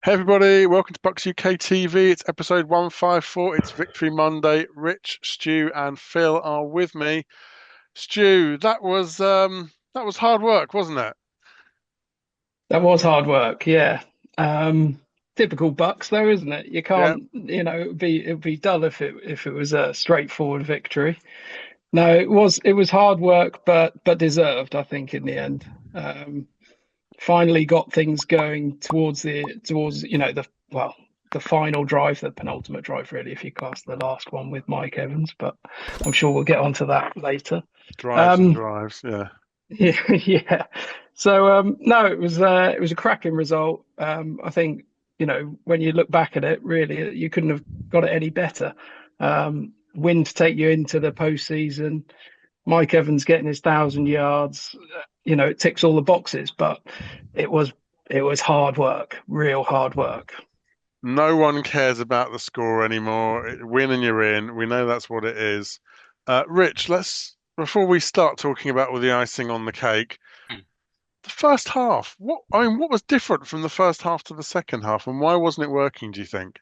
Hey everybody, welcome to Bucs UK TV. It's episode 154. It's Victory Monday. Rich, Stu, and Phil are with me. Stu, that was hard work, wasn't it? That was hard work, yeah. Typical Bucks, though, isn't it? You Yeah. can't, it'd be dull if it was a straightforward victory. No, it was hard work, but deserved, I think, in the end. Um, Finally got things going towards the final drive, the penultimate drive, really, if you class the last one with Mike Evans. But I'm sure we'll get onto that later. Drives and Um, drives. Yeah. yeah, yeah. So no, it was a cracking result. I think when you look back at it, really, you couldn't have got it any better. Win to take you into the postseason. Mike Evans getting his 1,000 yards. It ticks all the boxes, but it was it was hard work, real hard work. No one cares about the score anymore. Win and you're in. We know that's what it is. Rich, before we start talking about all the icing on the cake, the first half. What was different from the first half to the second half, and why wasn't it working, do you think?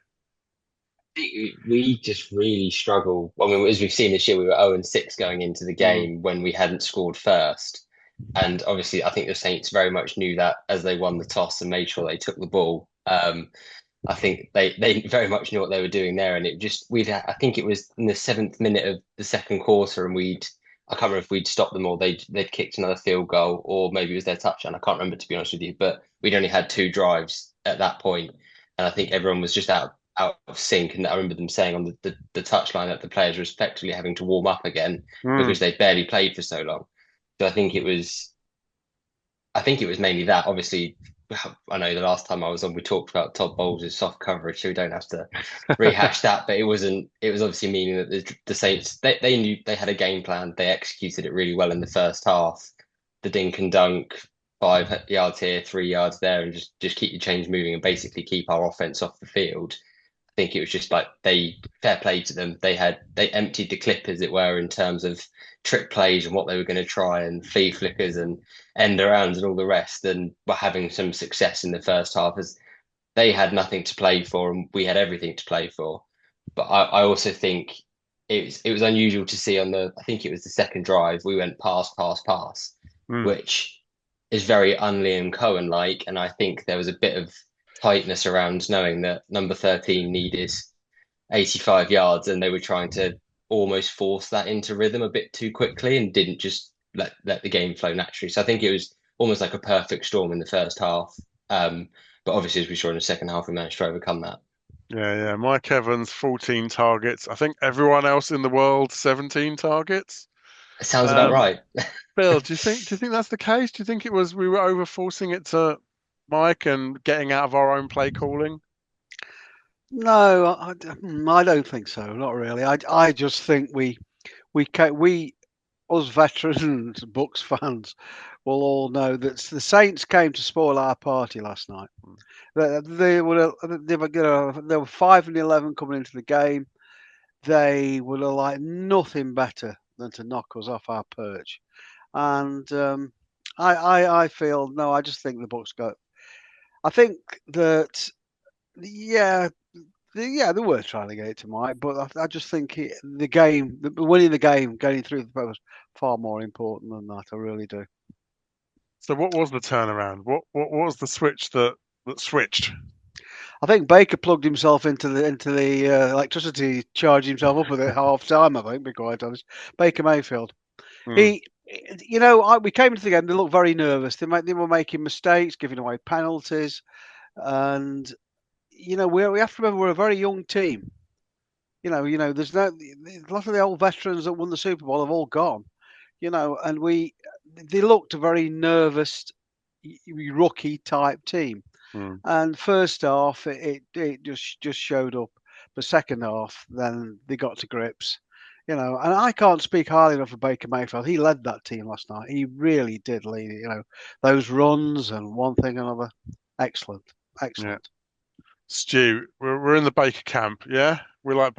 We just really struggle. I mean, as we've seen this year, we were 0-6 going into the Mm. game when we hadn't scored first. And obviously, I think the Saints very much knew that as they won the toss and made sure they took the ball. I think they very much knew what they were doing there. And it just, I think it was in the seventh minute of the second quarter, and I can't remember if we'd stopped them or they'd kicked another field goal, or maybe it was their touchdown. I can't remember, to be honest with you, but we'd only had two drives at that point. And I think everyone was just out of sync. And I remember them saying on the touchline that the players were effectively having to warm up again Mm. because they barely played for so long. So I think it was mainly that. Obviously, I know the last time I was on, we talked about Todd Bowles' soft coverage, so we don't have to rehash that. But it wasn't. It was obviously meaning that the Saints they knew they had a game plan. They executed it really well in the first half. The dink and dunk, 5 yards here, 3 yards there, and just keep the chains moving and basically keep our offense off the field. Think it was just like they fair play to them. They emptied the clip, as it were, in terms of trick plays and what they were going to try and flea flickers and end arounds and all the rest, and were having some success in the first half as they had nothing to play for and we had everything to play for. But I also think it was unusual to see on the I think it was the second drive we went pass pass pass, Mm. which is very un-Liam Cohen like, and I think there was a bit of tightness around knowing that number 13 needed 85 yards and they were trying to almost force that into rhythm a bit too quickly and didn't just let the game flow naturally. So I think it was almost like a perfect storm in the first half. But obviously, as we saw in the second half, we managed to overcome that. Yeah, yeah. Mike Evans, 14 targets. I think everyone else in the world, 17 targets. It sounds about Um, right. Bill, do you think that's the case? Do you think it was we were over forcing it to Mike and getting out of our own play calling? No, I don't think so. Not really. I just think we us veterans, Bucks fans, will all know that the Saints came to spoil our party last night. They were 5-11 coming into the game. They would have like nothing better than to knock us off our perch. And I feel no. I just think the Bucks got. I think that yeah, yeah, they were trying to get it to Mike, but I just think winning the game, getting through the was far more important than that. I really do. So what was the turnaround? What was the switch that switched? I think Baker plugged himself into the electricity, charged himself up with it half time. I think, to be quite honest, Baker Mayfield. Hmm. He, we came into the game. They looked very nervous. They were making mistakes, giving away penalties, and we have to remember we're a very young team. There's no a lot of the old veterans that won the Super Bowl have all gone. And they looked a very nervous rookie type team. Hmm. And first half, it just showed up. But second half, then they got to grips. And I can't speak highly enough of Baker Mayfield. He led that team last night. He really did lead it. Those runs and one thing and another. Excellent, Yeah. excellent. Stu, we're in the Baker camp, yeah? We like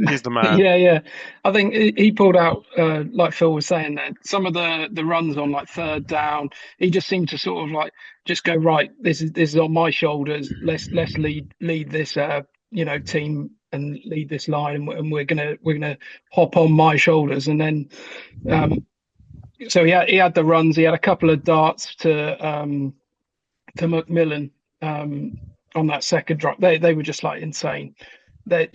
he's the man. Yeah. I think he pulled out, like Phil was saying there, some of the runs on like third down. He just seemed to sort of like just go, right, this is on my shoulders. Let's lead this team and lead this line, and we're gonna hop on my shoulders. And then so he had the runs. He had a couple of darts to McMillan on that second drop. They were just like insane. That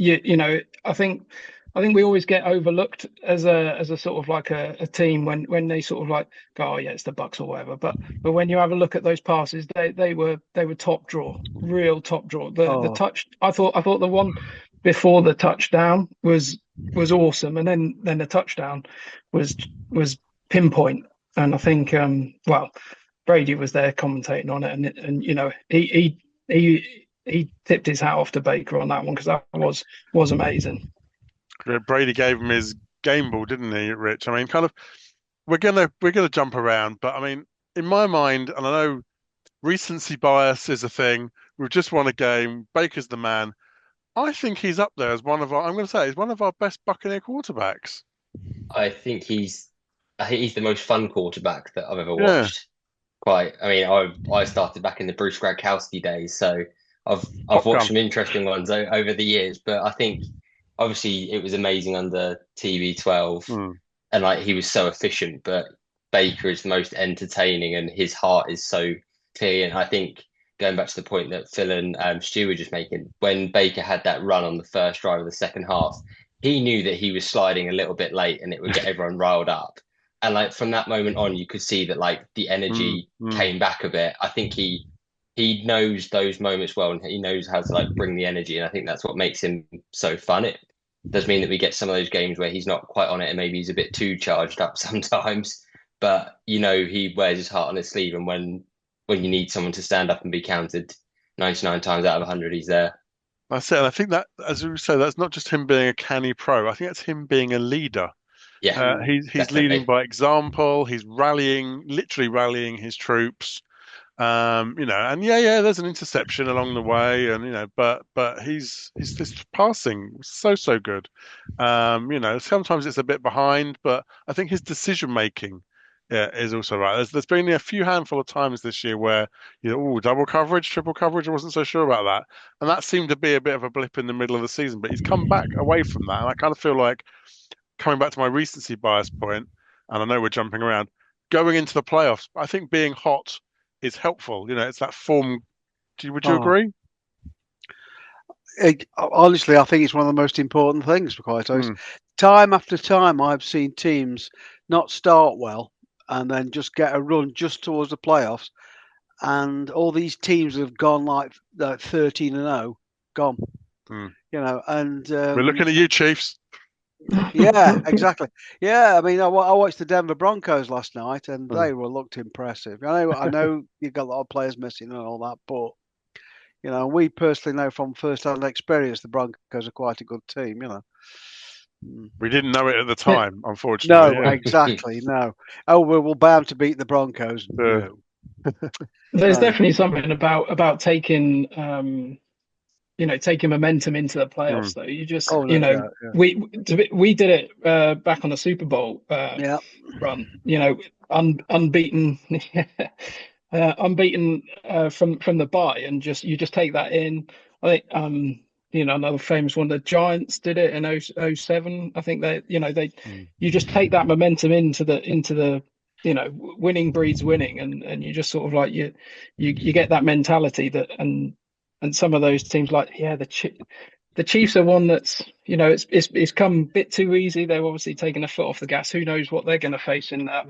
I think we always get overlooked as a sort of like a team when they sort of like go, oh yeah, it's the Bucs or whatever. But when you have a look at those passes, they were top draw, real top draw. The touch, I thought the one before the touchdown was awesome, and then the touchdown was pinpoint. And I think Brady was there commentating on it, and he tipped his hat off to Baker on that one because that was amazing. Brady gave him his game ball, didn't he, Rich? I mean, kind of, we're gonna jump around, but I mean, in my mind, and I know recency bias is a thing. We've just won a game. Baker's the man. I think he's up there as one of he's one of our best Buccaneer quarterbacks. I think he's the most fun quarterback that I've ever watched. I mean, I started back in the Bruce Gradkowski days, so I've watched some interesting ones over the years. But I think obviously it was amazing under TB12, and like he was so efficient. But Baker is the most entertaining, and his heart is so clear. And I think going back to the point that Phil and Stu were just making, when Baker had that run on the first drive of the second half, he knew that he was sliding a little bit late, and it would get everyone riled up. And like from that moment on, you could see that like the energy came back a bit. I think he knows those moments well, and he knows how to like bring the energy. And I think that's what makes him so fun. It does mean that we get some of those games where he's not quite on it, and maybe he's a bit too charged up sometimes. But he wears his heart on his sleeve, and when you need someone to stand up and be counted 99 times out of 100, he's there. That's it. And I think that, as you say, that's not just him being a canny pro. I think that's him being a leader. Yeah, he's leading by example. He's literally rallying his troops. And there's an interception along the way, and but he's passing so good. Sometimes it's a bit behind, but I think his decision making is also right. There's been a few handful of times this year where double coverage, triple coverage. I wasn't so sure about that, and that seemed to be a bit of a blip in the middle of the season. But he's come back away from that, and I kind of feel like, coming back to my recency bias point, and I know we're jumping around, going into the playoffs, I think being hot is helpful. It's that form. Would you agree? Honestly, I think it's one of the most important things, for quite honest. Time after time, I've seen teams not start well and then just get a run just towards the playoffs, and all these teams have gone like 13-0, gone. And we're looking at you, Chiefs. Yeah, exactly. Yeah, I mean, I watched the Denver Broncos last night, and they looked impressive. I know you've got a lot of players missing and all that, but we personally know from first-hand experience the Broncos are quite a good team. We didn't know it at the time, unfortunately. No, exactly. No. Oh, we're bound to beat the Broncos. No. There's definitely something about taking taking momentum into the playoffs, though. You just, we did it back on the Super Bowl run. Unbeaten, unbeaten from the bye, and you just take that in. I think another famous one, the Giants did it in 2007. I think you just take that momentum into the winning breeds winning, and you just sort of like you get that mentality that and some of those teams like the Chiefs are one that's it's come a bit too easy. They're obviously taking a foot off the gas. Who knows what they're going to face in that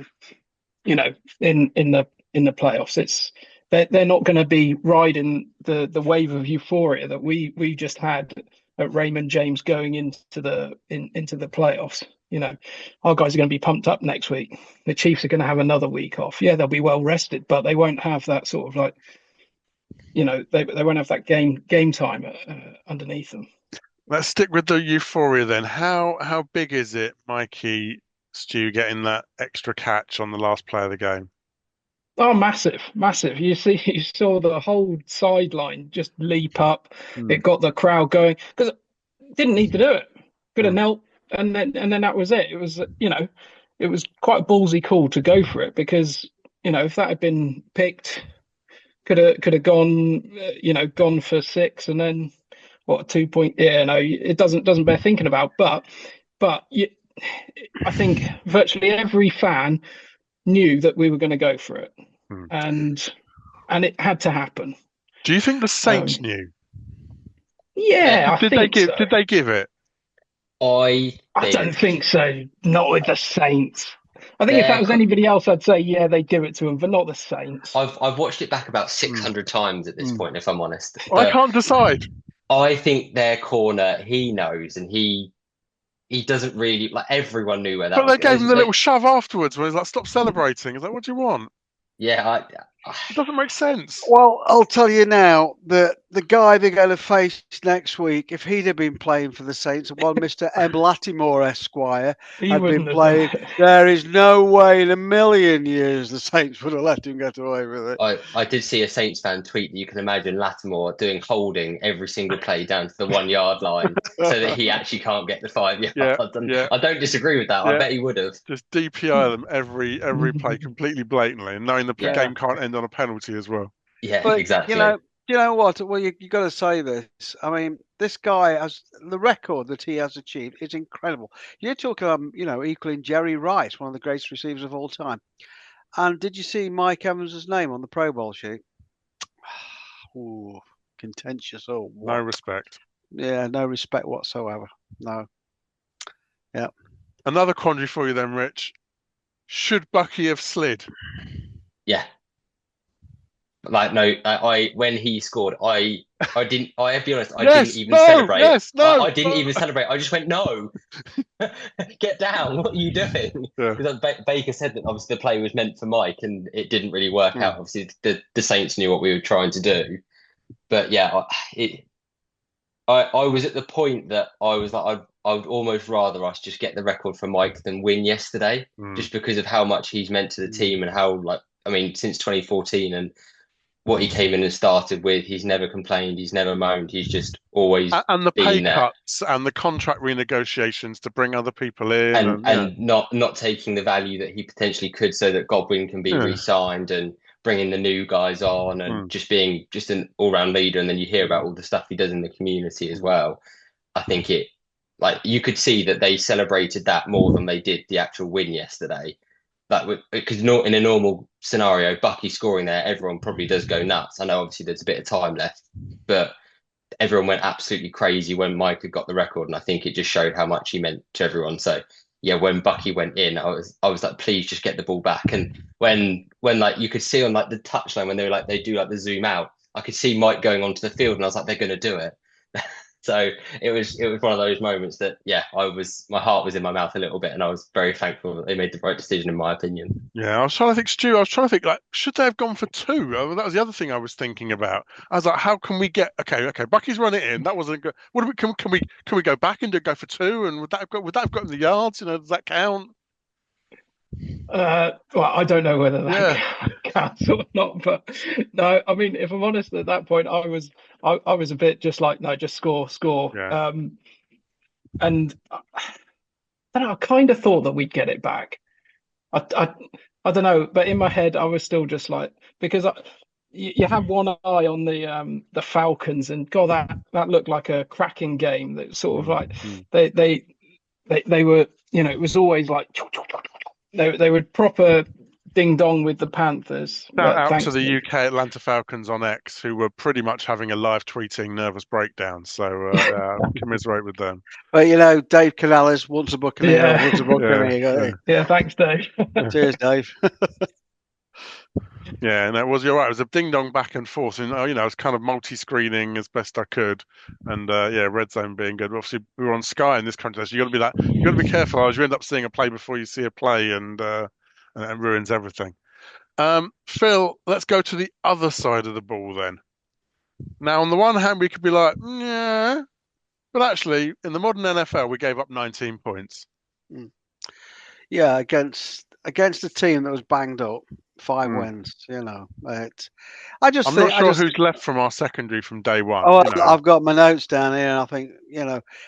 in the playoffs. They're not going to be riding the wave of euphoria that we just had at Raymond James going into the playoffs. Our guys are going to be pumped up next week. The Chiefs are going to have another week off. Yeah, they'll be well rested, but they won't have that sort of like they won't have that game time underneath them. Let's stick with the euphoria then. How big is it, Mikey, Stu, getting that extra catch on the last play of the game? Oh, massive. You saw the whole sideline just leap up. It got the crowd going because didn't need to do it. Could have Mm. knelt, and then that was it. It was, it was quite a ballsy call to go for it, because if that had been picked, could have gone, gone for 6, and then what, 2 point? Yeah, no, it doesn't bear thinking about. But I think virtually every fan knew that we were going to go for it, Mm. and it had to happen. Do you think the Saints knew? Yeah, I think so. Did they give it? I don't think so. Not with the Saints. I think if that was anybody else, I'd say, yeah, they give it to them, but not the Saints. I've watched it back about 600 times at this point, if I'm honest. I can't decide. I think their corner, he knows, and he doesn't really, like, everyone knew where that was. But they gave him the little shove afterwards where he's like, stop celebrating. He's like, what do you want? Yeah, it doesn't make sense. Well, I'll tell you now that the guy they're going to face next week, if he'd have been playing for the Saints, one Mr. M. Lattimore Esquire had been playing, there is no way in a million years the Saints would have let him get away with it. I did see a Saints fan tweet that you can imagine Lattimore doing holding every single play down to the 1 yard line so that he actually can't get the 5 yards. Yeah. I don't disagree with that. Yeah. I bet he would have. Just DPI them every play completely blatantly, and knowing the game can't end on a penalty as well. Yeah, but, exactly. You know what? Well, you got to say this. I mean, this guy has the record that he has achieved is incredible. You're talking, equaling Jerry Rice, one of the greatest receivers of all time. And did you see Mike Evans' name on the Pro Bowl sheet? Ooh, contentious. Oh, what? No respect. Yeah, no respect whatsoever. No. Yeah. Another quandary for you then, Rich. Should Bucky have slid? Yeah. Like, no, when he scored, I didn't. I have to be honest. I didn't even celebrate. I didn't even celebrate. I just went, no, get down. What are you doing? Because Baker said that obviously the play was meant for Mike, and it didn't really work out. Obviously, the Saints knew what we were trying to do, but yeah, I was at the point that I was like, I would almost rather us just get the record for Mike than win yesterday, just because of how much he's meant to the team and how, since 2014 and what he came in and started with, he's never complained, he's never moaned, he's just always and the pay cuts and the contract renegotiations to bring other people in, and not taking the value that he potentially could, so that Godwin can be re-signed, and bringing the new guys on, and just being just an all-round leader. And then you hear about all the stuff he does in the community as well. I think you could see that they celebrated that more than they did the actual win yesterday. Because in a normal scenario, Bucky scoring there, everyone probably does go nuts. I know obviously there's a bit of time left, but everyone went absolutely crazy when Mike had got the record, and I think it just showed how much he meant to everyone. So yeah, when Bucky went in, I was like, please just get the ball back. And when you could see on the touchline when they do the zoom out, I could see Mike going onto the field, and I was like, they're going to do it. So it was one of those moments that, my heart was in my mouth a little bit, and I was very thankful that they made the right decision, in my opinion. Yeah, I was trying to think, Stu. I was trying to think, should they have gone for 2? That was the other thing I was thinking about. I was like, how can we get? Okay, Bucky's run it in. That wasn't good. Can we go back and go for 2? And would that have gotten the yards? Does that count? Well, I don't know whether that counts or not, but no. I mean, if I'm honest, at that point, I was a bit just like, no, just score. Yeah. And I don't know. I kind of thought that we'd get it back. I don't know, but in my head, I was still just like, because you have one eye on the Falcons, and God, that looked like a cracking game. That sort of like they were, it was always like. They were proper ding dong with the Panthers. Shout out to the UK Atlanta Falcons on X, who were pretty much having a live tweeting nervous breakdown. So commiserate with them. But Dave Canales, once a Buccaneer, once a Buccaneer. Yeah, thanks, Dave. Cheers, Dave. Yeah, and you're right. It was a ding dong back and forth, and I was kind of multi-screening as best I could, and red zone being good. But obviously, we were on Sky in this country, so you got to be careful. Otherwise, you end up seeing a play before you see a play, and it ruins everything. Phil, let's go to the other side of the ball then. Now, on the one hand, we could be like, yeah, but actually, in the modern NFL, we gave up 19 points. Yeah, against a team that was banged up. 5 Mm. wins. I'm not sure who's left from our secondary from day one. Oh, I've got my notes down here, and I think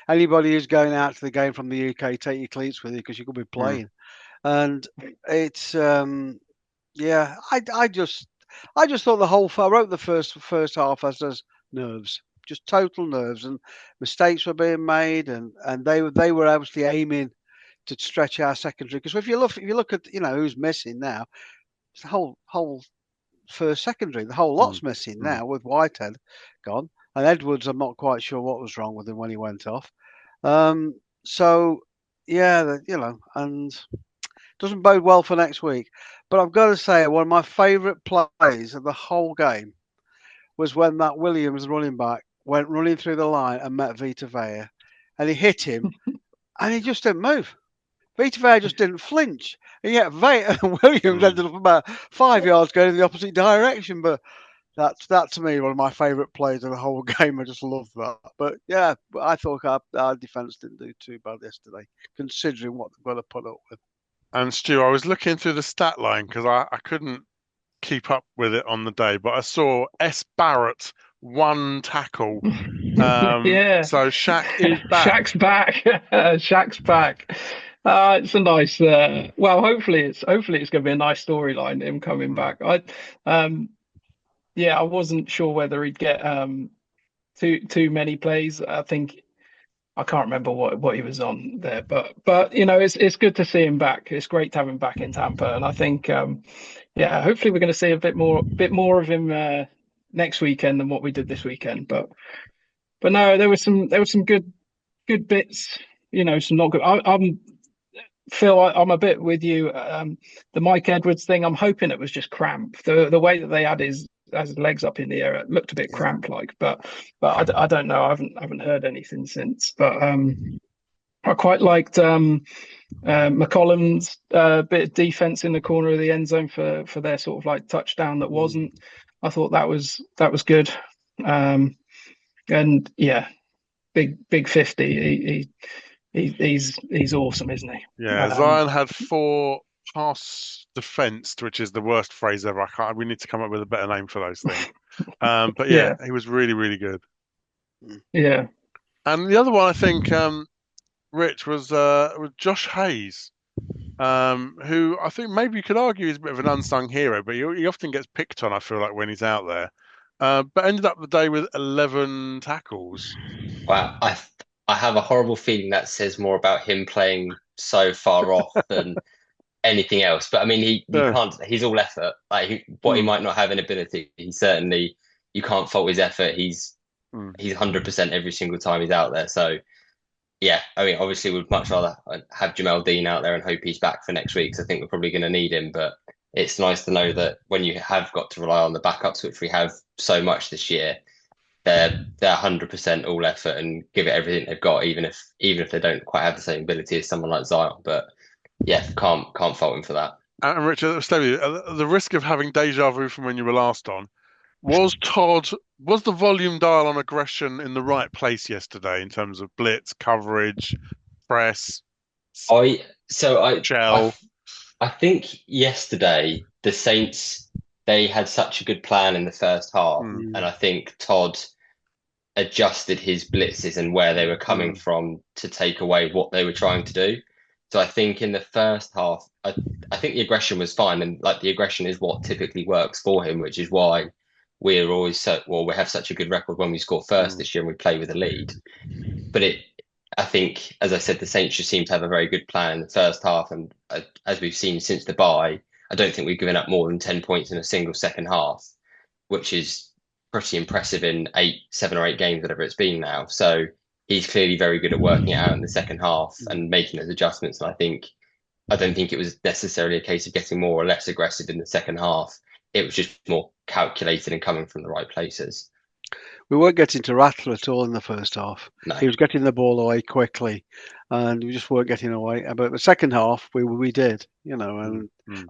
anybody who's going out to the game from the UK, take your cleats with you because you could be playing. And it's I just thought the whole. I wrote the first half as nerves, just total nerves, and mistakes were being made, and they were obviously aiming to stretch our secondary. Because if you look at who's missing now, it's the whole first secondary. The whole lot's missing now with Whitehead gone, and Edwards. I'm not quite sure what was wrong with him when he went off. So yeah, and doesn't bode well for next week. But I've got to say, one of my favourite plays of the whole game was when that Williams running back went running through the line and met Vita Vea, and he hit him, and he just didn't move. Vita Vea just didn't flinch, and yet Vea and Williams ended up about 5 yards going in the opposite direction. But that's to me one of my favourite plays of the whole game. I just love that. But yeah, I thought our defence didn't do too bad yesterday, considering what they've got to put up with. And Stu, I was looking through the stat line because I couldn't keep up with it on the day, but I saw S. Barrett 1 tackle. Yeah. So Shaq is back. Shaq's back. Shaq's back. It's a nice. Well, hopefully it's going to be a nice storyline. Him coming back. I wasn't sure whether he'd get too many plays. I can't remember what he was on there, but it's good to see him back. It's great to have him back in Tampa, and I think hopefully we're going to see a bit more of him next weekend than what we did this weekend. But no, there was some good bits. Some not good. Phil, I'm a bit with you. The Mike Edwards thing, I'm hoping it was just cramp. The way that they had his legs up in the air, it looked a bit cramp like. But I don't know. I haven't heard anything since. But I quite liked McCollum's bit of defense in the corner of the end zone for their sort of like touchdown that wasn't. I thought that was good. And yeah, big 50. He's awesome, isn't he? Yeah, Zion had 4 pass defensed, which is the worst phrase ever. We need to come up with a better name for those things. But yeah, he was really, really good. Yeah. And the other one, I think, Rich, was Josh Hayes, who I think maybe you could argue is a bit of an unsung hero, but he often gets picked on, I feel like, when he's out there. But ended up the day with 11 tackles. Wow, I have a horrible feeling that says more about him playing so far off than anything else. But I mean, he can't. He's all effort. Like he might not have an ability, he certainly, you can't fault his effort. He's 100% every single time he's out there. So yeah, I mean, obviously we'd much rather have Jamel Dean out there and hope he's back for next week, because I think we're probably going to need him. But it's nice to know that when you have got to rely on the backups, which we have so much this year, they're 100% all effort and give it everything they've got, even if they don't quite have the same ability as someone like Zion. But yeah, can't fault him for that. And Richard, stay with you. The risk of having deja vu from when you were last on, was the volume dial on aggression in the right place yesterday in terms of blitz, coverage, press? I think yesterday the Saints, they had such a good plan in the first half, and I think Todd adjusted his blitzes and where they were coming from to take away what they were trying to do. So I think in the first half, I think the aggression was fine, and like the aggression is what typically works for him, which is why we're always we have such a good record when we score first this year and we play with a lead. But I think, as I said, the Saints just seem to have a very good plan in the first half, and as we've seen since the bye, I don't think we've given up more than 10 points in a single second half, which is pretty impressive in 7 or 8 games, whatever it's been now. So he's clearly very good at working it out in the second half and making those adjustments. And I don't think it was necessarily a case of getting more or less aggressive in the second half. It was just more calculated and coming from the right places. We weren't getting to Rattler at all in the first half. No. He was getting the ball away quickly, and we just weren't getting away. But the second half, we did, and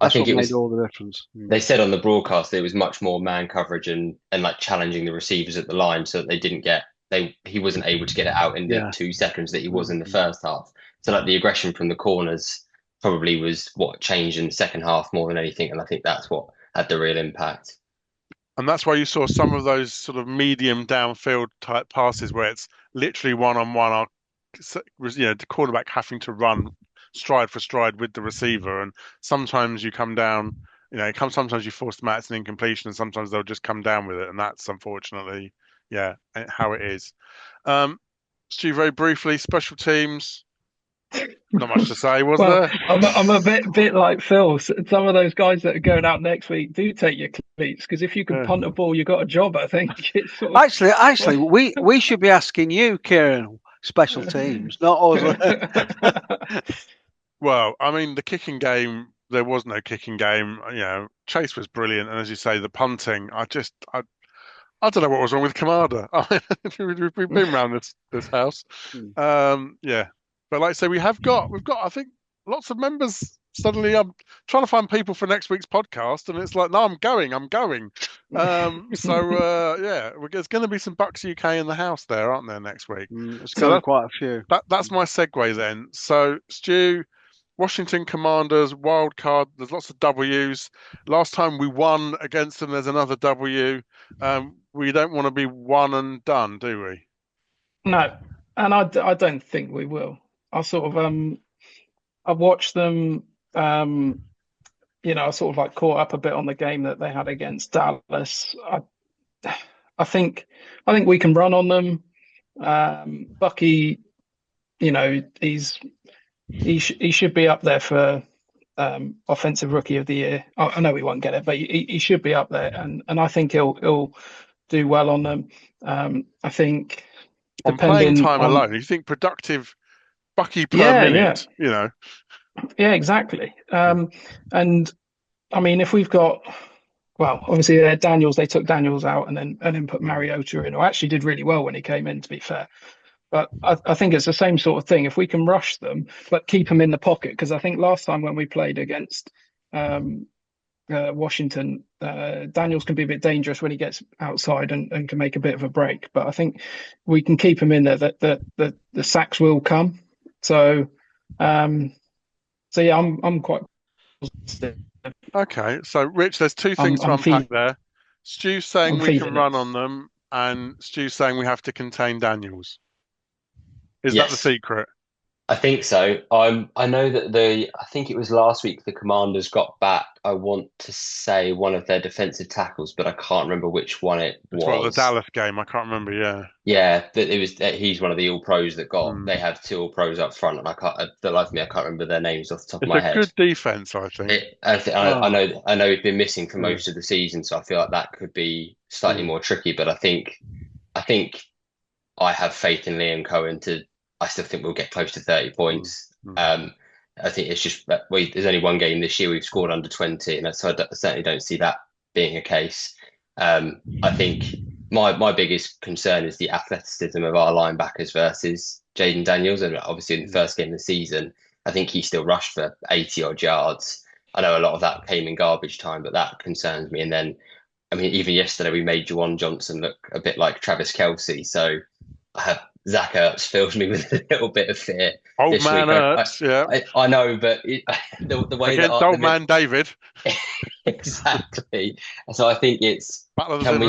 I think what it made all the difference. They said on the broadcast that it was much more man coverage and like challenging the receivers at the line, so that they didn't get he wasn't able to get it out in the 2 seconds that he was in the first half. So like the aggression from the corners probably was what changed in the second half more than anything, and I think that's what had the real impact. And that's why you saw some of those sort of medium downfield type passes where it's literally one-on-one, the quarterback having to run stride for stride with the receiver. And sometimes you come down, sometimes you force them out, it's an incompletion, and sometimes they'll just come down with it. And that's unfortunately, how it is. Stu, very briefly, special teams. Not much to say, was there? I'm a bit like Phil. Some of those guys that are going out next week do take your cleats, because if you can punt a ball, you got a job. I think. Actually, we should be asking you, Kieron, special teams, not us. Well, I mean, the kicking game, there was no kicking game. Chase was brilliant, and as you say, the punting, I don't know what was wrong with Kamada. We've been around this house. But like I say, we've got, I think, lots of members. Suddenly, I'm trying to find people for next week's podcast, and it's like, no, I'm going. There's going to be some Bucs UK in the house there, aren't there, next week? It's going to be quite a few. That's my segue then. So, Stu, Washington Commanders, Wildcard, there's lots of W's. Last time we won against them, there's another W. We don't want to be one and done, do we? No, and I don't think we will. I sort of I watched them. I sort of like caught up a bit on the game that they had against Dallas. I think we can run on them. Bucky, he should be up there for offensive rookie of the year. I know he won't get it, but he should be up there, and I think he'll do well on them. I think on playing time alone, you think productive Bucky per minute, Yeah, exactly. And I mean, if we've got, obviously Daniels, they took Daniels out and then put Mariota in, who actually did really well when he came in, to be fair. But I think it's the same sort of thing. If we can rush them, but keep them in the pocket, because I think last time when we played against Washington, Daniels can be a bit dangerous when he gets outside and can make a bit of a break. But I think we can keep him in there. That the sacks will come. So I'm quite positive. Okay, so Rich, there's two things to unpack there. Stu's saying we can run on them, and Stu's saying we have to contain Daniels. Is that the secret? I think so. I know that I think it was last week the Commanders got back, I want to say, one of their defensive tackles, but I can't remember which one it was. Well, the Dallas game, I can't remember, Yeah, he's one of the All-Pros that they have two All-Pros up front, and I can't remember their names off the top of my head. It's a good defense, I think. I know he's been missing for most of the season, so I feel like that could be slightly more tricky, but I think I have faith in Liam Cohen I still think we'll get close to 30 points. I think it's just there's only one game this year we've scored under 20, and so I certainly don't see that being a case. I think my biggest concern is the athleticism of our linebackers versus Jaden Daniels, and obviously in the first game of the season, I think he still rushed for 80 odd yards. I know a lot of that came in garbage time, but that concerns me. And then, I mean, even yesterday we made Juwan Johnson look a bit like Travis Kelce, so Zach Ertz fills me with a little bit of fear. Old man Ertz, I know, but the way against that old man David, exactly. So I think it's can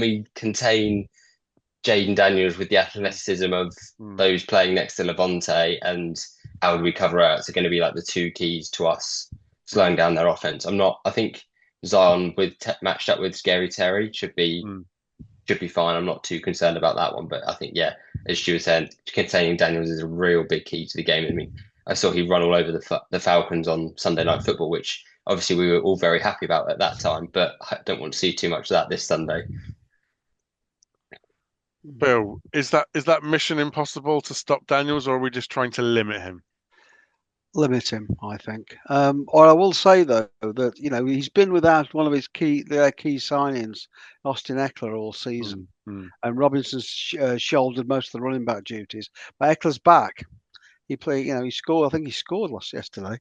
we contain Jaden Daniels with the athleticism of those playing next to Levante, and how do we cover Ertz are going to be like the two keys to us slowing down their offense. I think Zion matched up with Scary Terry should be fine. I'm not too concerned about that one, but I think, as Stu was saying, containing Daniels is a real big key to the game. I mean, I saw he run all over the Falcons on Sunday Night Football, which obviously we were all very happy about at that time, but I don't want to see too much of that this Sunday. Bill, is that mission impossible to stop Daniels, or are we just trying to limit him? Limit him, I think. Or I will say though that he's been without one of his key signings, Austin Eckler, all season, and Robinson's shouldered most of the running back duties. But Eckler's back. He played. He scored. I think he scored yesterday.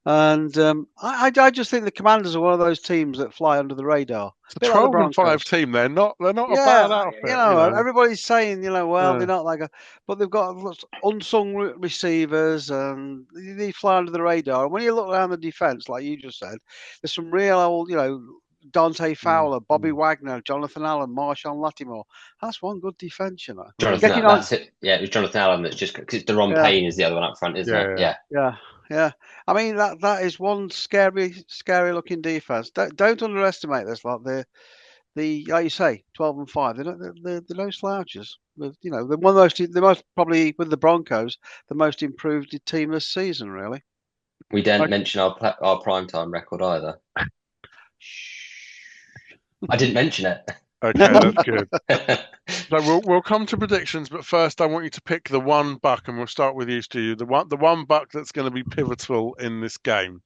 And I just think the Commanders are one of those teams that fly under the radar, It's a a bit like the 12 and 5 Broncos. team. They're not a Yeah, bad outfit, everybody's saying, well, Yeah. they're not like but they've got unsung receivers and they fly under the radar. And when you look around the defense, like you just said, there's some real old, Dante Fowler, Bobby Wagner, Jonathan Allen, Marshawn Lattimore. That's one good defense, Jonathan, Getting on, that's it. Yeah, it was Jonathan Allen that's just because Deron yeah, Payne is the other one up front, isn't it? Yeah. Yeah. yeah. I mean that is one scary looking defense. Don't underestimate this. Like the like you say, 12 and 5. They're no slouches. They're one of those. The most probably with the Broncos, the most improved team this season. Really. We didn't mention our primetime record either. I didn't mention it. Okay, that's good. So we'll come to predictions, but first I want you to pick the one buck, and we'll start with you, Stu. The one buck that's going to be pivotal in this game.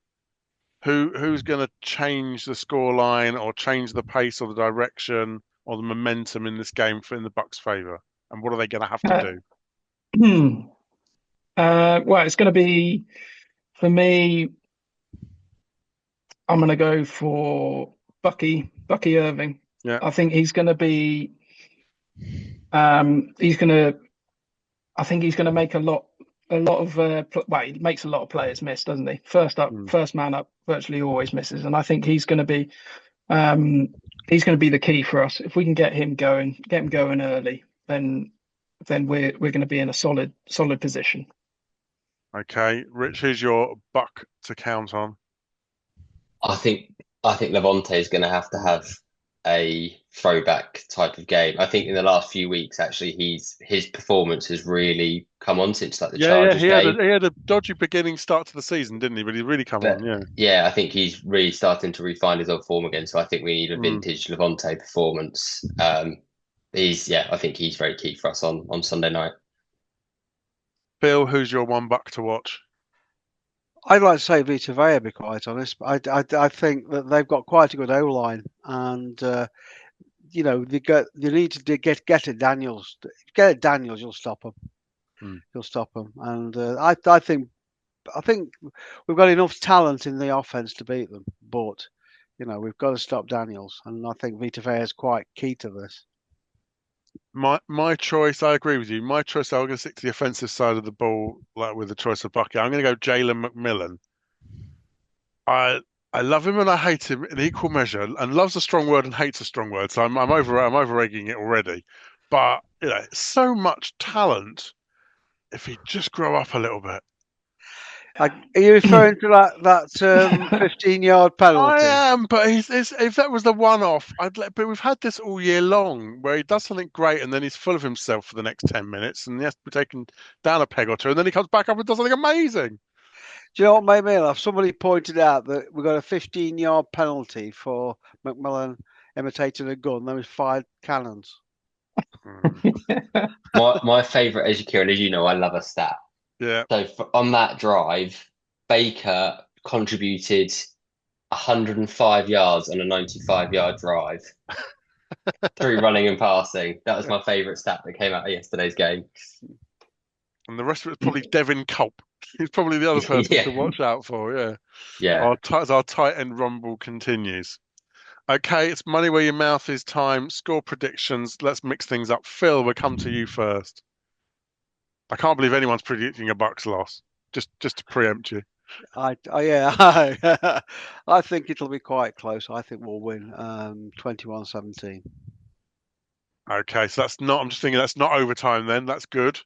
Who's going to change the score line or change the pace or the direction or the momentum in this game in the Bucs' favor? And what are they going to have to do? Well, it's going to be, for me, I'm going to go for Bucky Irving. Yeah. I think he's going to be, I think he's going to make a lot of, well, he makes a lot of players miss, doesn't he? First man up virtually always misses. And I think he's going to be the key for us. If we can get him going early, then we're going to be in a solid position. Okay, Rich, who's your buck to count on? I think Levante is going to have a throwback type of game. I think in the last few weeks, actually, his performance has really come on since like the Chargers game. He had a dodgy beginning start to the season, didn't he? But he's really come on, yeah. Yeah, I think he's really starting to refine his old form again. So I think we need a vintage Levante performance. I think he's very key for us on Sunday night. Phil, who's your one buck to watch? I'd like to say Vita Vea, to be quite honest. I think that they've got quite a good O line, and they need to get at Daniels. Get at Daniels, you'll stop them. You'll stop them, and I think we've got enough talent in the offense to beat them, but we've got to stop Daniels, and I think Vita Vea is quite key to this. My choice, I agree with you. My choice, I'm going to stick to the offensive side of the ball, like with the choice of Bucky. I'm going to go Jalen McMillan. I love him and I hate him in equal measure. And love's a strong word and hate's a strong word. So I'm over egging it already. But so much talent. If he'd just grow up a little bit. Are you referring to that 15-yard penalty? I am, but if that was the one-off, but we've had this all year long where he does something great and then he's full of himself for the next 10 minutes and he has to be taken down a peg or two and then he comes back up and does something amazing. Do you know what made me laugh? Somebody pointed out that we got a 15-yard penalty for McMillan imitating a gun. There was 5 cannons. My favourite, as you know, I love a stat. Yeah. So on that drive, Baker contributed 105 yards on a 95-yard drive through running and passing. That was my favourite stat that came out of yesterday's game. And the rest of it was probably Devin Culp. He's probably the other person to watch out for. Yeah. Yeah. Our tight end rumble continues. Okay, it's money where your mouth is time. Score predictions. Let's mix things up. Phil, we'll come to you first. I can't believe anyone's predicting a Bucs loss. Just to preempt you. I think it'll be quite close. I think we'll win 21-17. Okay, so I'm just thinking that's not overtime then. That's good.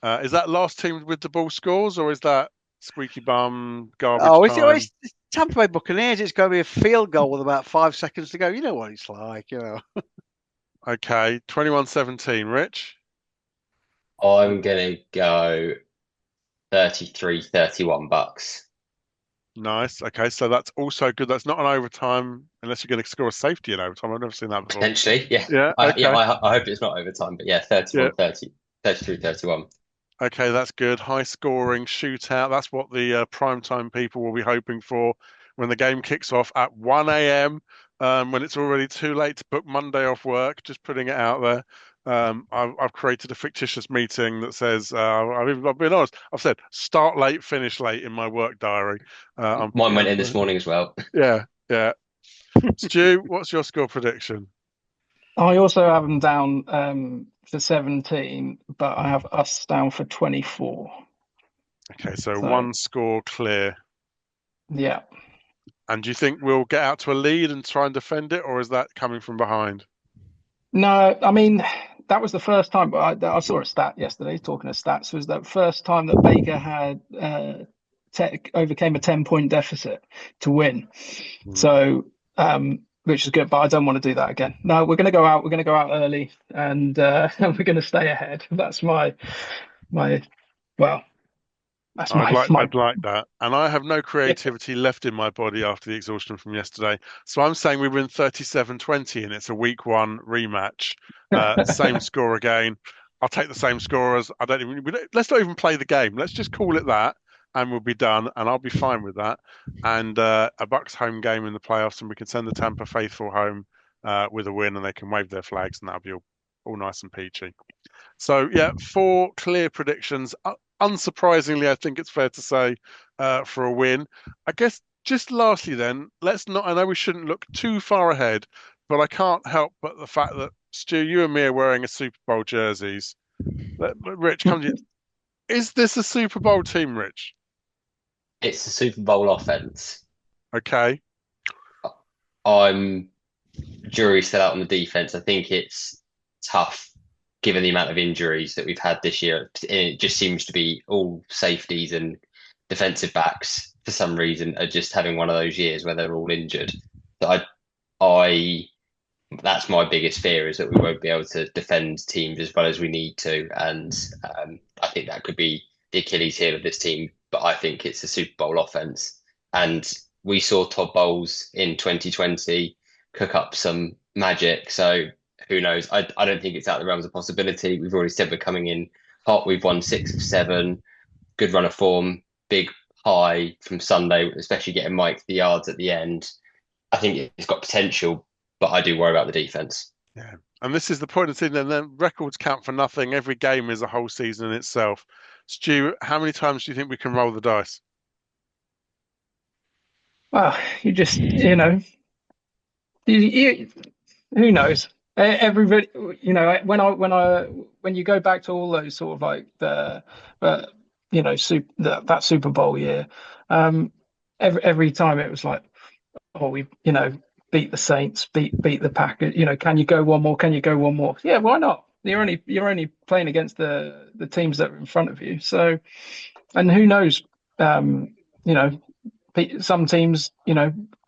Is that last team with the ball scores or is that squeaky bum, garbage time? It's Tampa Bay Buccaneers. It's going to be a field goal with about 5 seconds to go. You know what it's like, Okay, 21-17, Rich? I'm going to go 33-31 Bucs. Nice. Okay, so that's also good. That's not an overtime unless you're going to score a safety in overtime. I've never seen that before. Potentially, yeah. Yeah. Okay. I hope it's not overtime, but 33-31. Okay, that's good. High scoring shootout. That's what the primetime people will be hoping for when the game kicks off at 1 a.m. When it's already too late to book Monday off work. Just putting it out there. I've created a fictitious meeting that says I've been honest. I've said start late, finish late in my work diary. Mine went in this morning as well. Yeah, yeah. Stu, what's your score prediction? I also have them down for 17, but I have us down for 24. Okay, so So, one score clear. yeah. And do you think we'll get out to a lead and try and defend it, or is that coming from behind? No, I mean, that was the first time. I saw a stat yesterday, talking of stats, was that first time that Baker had overcame a 10-point deficit to win. So, which is good, but I don't want to do that again. No, we're going to go out. We're going to go out early, and we're going to stay ahead. That's my well, that's I'd like that. And I have no creativity left in my body after the exhaustion from yesterday. So I'm saying we win 37-20 and it's a week one rematch. Same score again. I'll take the same scorers. Let's not even play the game. Let's just call it that and we'll be done. And I'll be fine with that. And a Bucs home game in the playoffs, and we can send the Tampa faithful home with a win, and they can wave their flags, and that'll be all nice and peachy. So yeah, 4 clear predictions. Unsurprisingly, I think it's fair to say for a win. I guess just lastly, then, let's not. I know we shouldn't look too far ahead, but I can't help but the fact that Stu, you and me are wearing a Super Bowl jerseys. Rich, come to you. Is this a Super Bowl team, Rich? It's a Super Bowl offense. Okay. I'm jury's still out on the defense. I think it's tough given the amount of injuries that we've had this year. It just seems to be all safeties and defensive backs for some reason are just having one of those years where they're all injured. But I that's my biggest fear, is that we won't be able to defend teams as well as we need to. And I think that could be the Achilles heel of this team. But I think it's a Super Bowl offense. And we saw Todd Bowles in 2020 cook up some magic. So who knows? I don't think it's out of the realms of possibility. We've already said we're coming in hot. We've won 6 of 7. Good run of form. Big high from Sunday, especially getting Mike the yards at the end. I think it's got potential, but I do worry about the defense. Yeah. And this is the point of seeing them. Then records count for nothing. Every game is a whole season in itself. Stu, how many times do you think we can roll the dice? Well, you just, who knows? Everybody, when you go back to all those sort of like that Super Bowl year, every time it was like, oh, we beat the Saints, beat the Packers. Can you go one more? Can you go one more? Yeah, why not? You're only playing against the teams that are in front of you. So, and who knows? Some teams,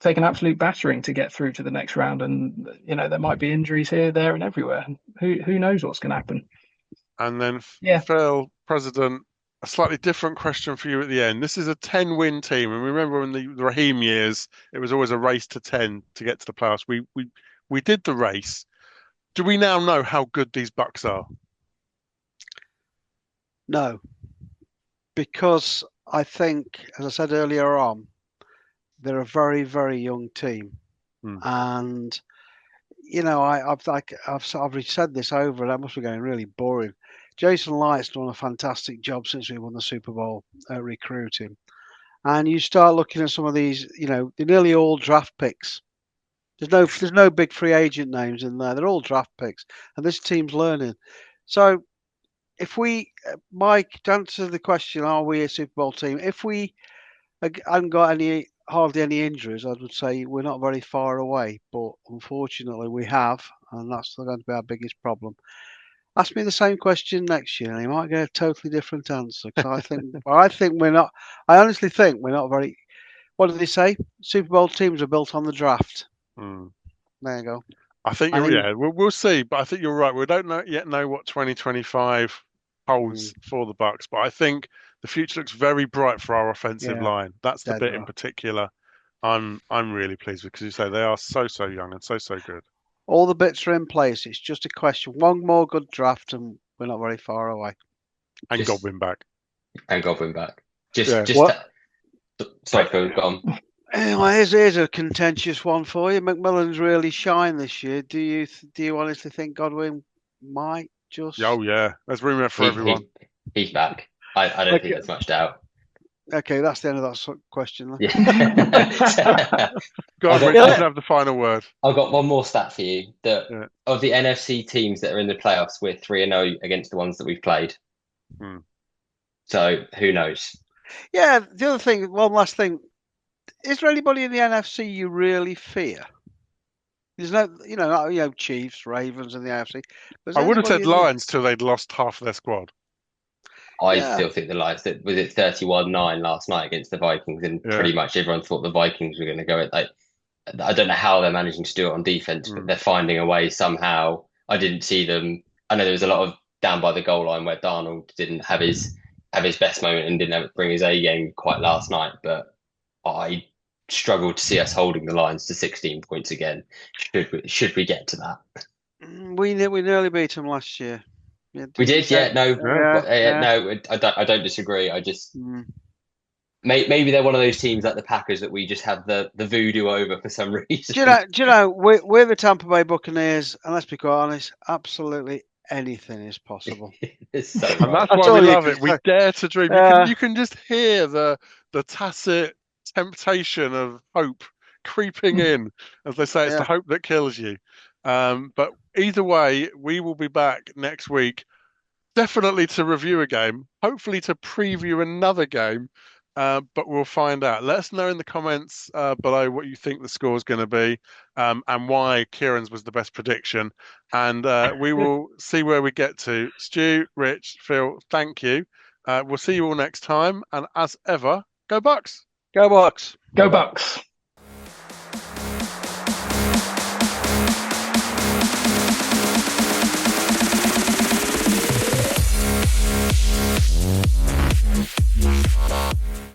take an absolute battering to get through to the next round, and there might be injuries here, there, and everywhere. Who knows what's going to happen? And then, Phil, President, a slightly different question for you at the end. This is a 10-win team, and remember in the Raheem years, it was always a race to 10 to get to the playoffs. We did the race. Do we now know how good these Bucs are? No, because I think, as I said earlier on, they're a very, very young team, and I've already said this over, and that must be getting really boring. Jason Light's done a fantastic job since we won the Super Bowl recruiting, and you start looking at some of these, they're nearly all draft picks. There's no big free agent names in there. They're all draft picks, and this team's learning. So, if we, Mike, to answer the question, are we a Super Bowl team? If we hadn't got hardly any injuries, I would say we're not very far away. But unfortunately, we have, and that's going to be our biggest problem. Ask me the same question next year, and you might get a totally different answer. Because I think we're not. I honestly think we're not very. What do they say? Super Bowl teams are built on the draft. There you go. I think we'll see, but I think you're right. We don't yet know what 2025 holds for the Bucs, but I think the future looks very bright for our offensive line. That's the bit in particular I'm really pleased with, because you say they are so young and so good. All the bits are in place. It's just a question. One more good draft, and we're not very far away. And Godwin back. Sorry, Phil, go on. Anyway, here's a contentious one for you. McMillan's really shined this year. Do you honestly think Godwin might Just Oh yeah, there's room for everyone. He's back. I don't think there's much doubt. okay. That's the end of that question. Then. Yeah. Go on, Rich, you can have the final word. I've got one more stat for you. Of the NFC teams that are in the playoffs, we're 3-0 against the ones that we've played. So who knows? Yeah. The other thing, one last thing. Is there anybody in the NFC you really fear? There's no, Chiefs, Ravens, and the AFC. I would have said Lions till they'd lost half their squad. I still think the Lions. Was it 31-9 last night against the Vikings, and pretty much everyone thought the Vikings were going to go at like. I don't know how they're managing to do it on defense, but they're finding a way somehow. I didn't see them. I know there was a lot of down by the goal line where Darnold didn't have his best moment and didn't bring his A game quite last night, but I struggled to see us holding the Lions to 16 points again. Should we get to that? We nearly beat them last year. Yeah, we did, no, I don't disagree. I just maybe they're one of those teams like the Packers that we just have the voodoo over for some reason. Do you know we're the Tampa Bay Buccaneers, and let's be quite honest, absolutely anything is possible. It's so and that's why we love it. We dare to dream. You can just hear the tacit temptation of hope creeping in, as they say, it's the hope that kills you. But either way, we will be back next week, definitely to review a game, hopefully to preview another game, but we'll find out. Let us know in the comments below what you think the score is going to be, and why Kieran's was the best prediction, and we will see where we get to. Stu, Rich, Phil, thank you. We'll see you all next time, and as ever, go Bucs! Go Bucs! Go Bucs!